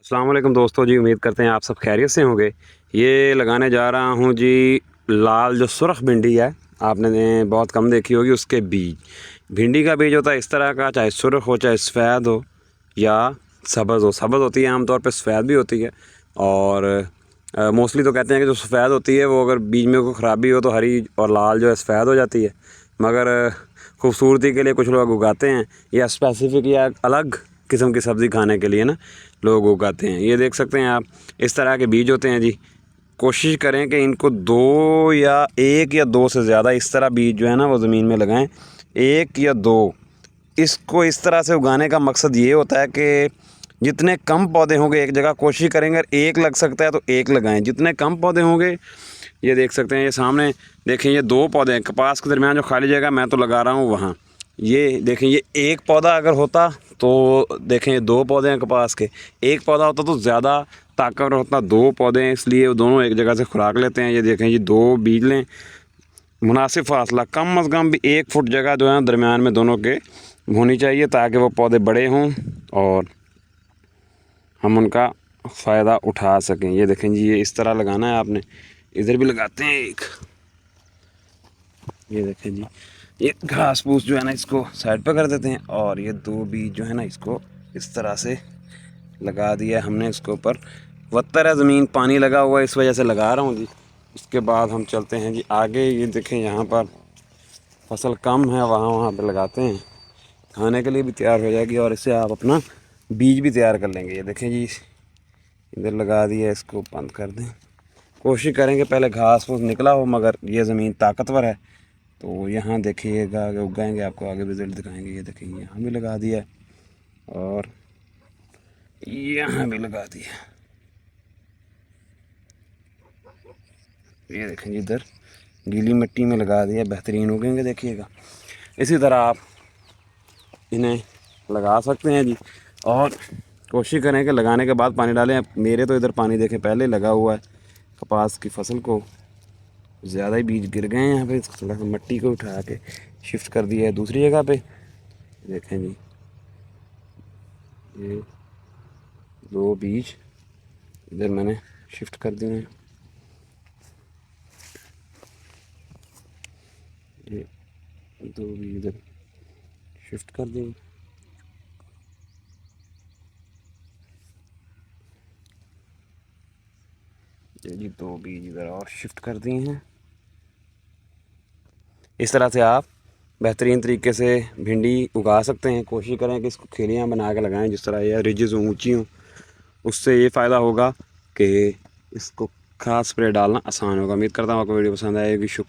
अस्सलाम वालेकुम दोस्तों जी, उम्मीद करते हैं आप सब खैरियत से होंगे। ये लगाने जा रहा हूँ जी लाल जो सुरख भिंडी है, आपने बहुत कम देखी होगी उसके बीज। भिंडी का बीज होता है इस तरह का, चाहे सुरख हो चाहे सफ़ेद हो या सब्ज़ हो। सब्ज़ होती है आमतौर पे, सफ़ेद भी होती है। और मोस्टली तो कहते हैं कि जो सफ़ेद होती है वो अगर बीज में कोई ख़राबी हो तो हरी और लाल जो है सफ़ेद हो जाती है। मगर खूबसूरती के लिए कुछ लोग उगाते हैं, या स्पेसिफ़िक या अलग किस्म की सब्ज़ी खाने के लिए ना लोग उगाते हैं। ये देख सकते हैं आप, इस तरह के बीज होते हैं जी। कोशिश करें कि इनको दो या एक या दो से ज़्यादा इस तरह बीज जो है ना वो ज़मीन में लगाएं, एक या दो। इसको इस तरह से उगाने का मकसद ये होता है कि जितने कम पौधे होंगे एक जगह, कोशिश करेंगे अगर एक लग सकता है तो एक लगाएं। जितने कम पौधे होंगे, ये देख सकते हैं, ये सामने देखें, ये दो पौधे हैं कपास के दरमियान जो खाली जगह मैं तो लगा रहा हूँ वहाँ। ये देखें, ये एक पौधा अगर होता तो देखें, ये दो पौधे हैं कपास के, एक पौधा होता तो ज़्यादा ताकतवर होता। दो पौधे हैं इसलिए वो दोनों एक जगह से खुराक लेते हैं। ये देखें, ये दो बीज लें, मुनासिब फासला कम अज़ कम भी 1 फुट जगह जो है दरमियान में दोनों के होनी चाहिए, ताकि वो पौधे बड़े हों और हम उनका फ़ायदा उठा सकें। ये देखें जी, ये इस तरह लगाना है आपने। इधर भी लगाते हैं एक, ये देखें जी, ये घास फूस जो है ना इसको साइड पर कर देते हैं, और ये दो बीज जो है ना इसको इस तरह से लगा दिया हमने। इसके ऊपर वत्तर है, ज़मीन पानी लगा हुआ है, इस वजह से लगा रहा हूँ जी। इसके बाद हम चलते हैं जी आगे। ये देखें, यहाँ पर फसल कम है, वहाँ पे लगाते हैं, खाने के लिए भी तैयार हो जाएगी और इससे आप अपना बीज भी तैयार कर लेंगे। ये देखें जी, इधर लगा दिया, इसको बंद कर दें। कोशिश करेंगे पहले घास फूस निकला हो, मगर ये ज़मीन ताकतवर है तो यहाँ देखिएगा आगे उगाएंगे, आपको आगे रिजल्ट दिखाएंगे। ये देखिए, यहाँ भी लगा दिया और यहाँ भी लगा दिया। ये देखें, इधर गीली मिट्टी में लगा दिया, बेहतरीन उगेंगे देखिएगा। इसी तरह आप इन्हें लगा सकते हैं जी, और कोशिश करें कि लगाने के बाद पानी डालें। मेरे तो इधर पानी देखें पहले लगा हुआ है, कपास की फसल को ज़्यादा ही बीज गिर गए हैं। यहाँ पे थोड़ा सा मिट्टी को उठा के शिफ्ट कर दिया है दूसरी जगह पे। देखें जी, ये दो बीज इधर मैंने शिफ्ट कर दिए हैं। ये दो बीज इधर शिफ्ट कर दिए। ये जी दो बीज इधर और शिफ्ट कर दिए हैं। इस तरह से आप बेहतरीन तरीके से भिंडी उगा सकते हैं। कोशिश करें कि इसको खेलियाँ बना के लगाएं, जिस तरह यह रिजेस ऊँची हों। उससे ये फ़ायदा होगा कि इसको खास स्प्रे डालना आसान होगा। उम्मीद करता हूँ आपको वीडियो पसंद आएगी। शुक्रिया।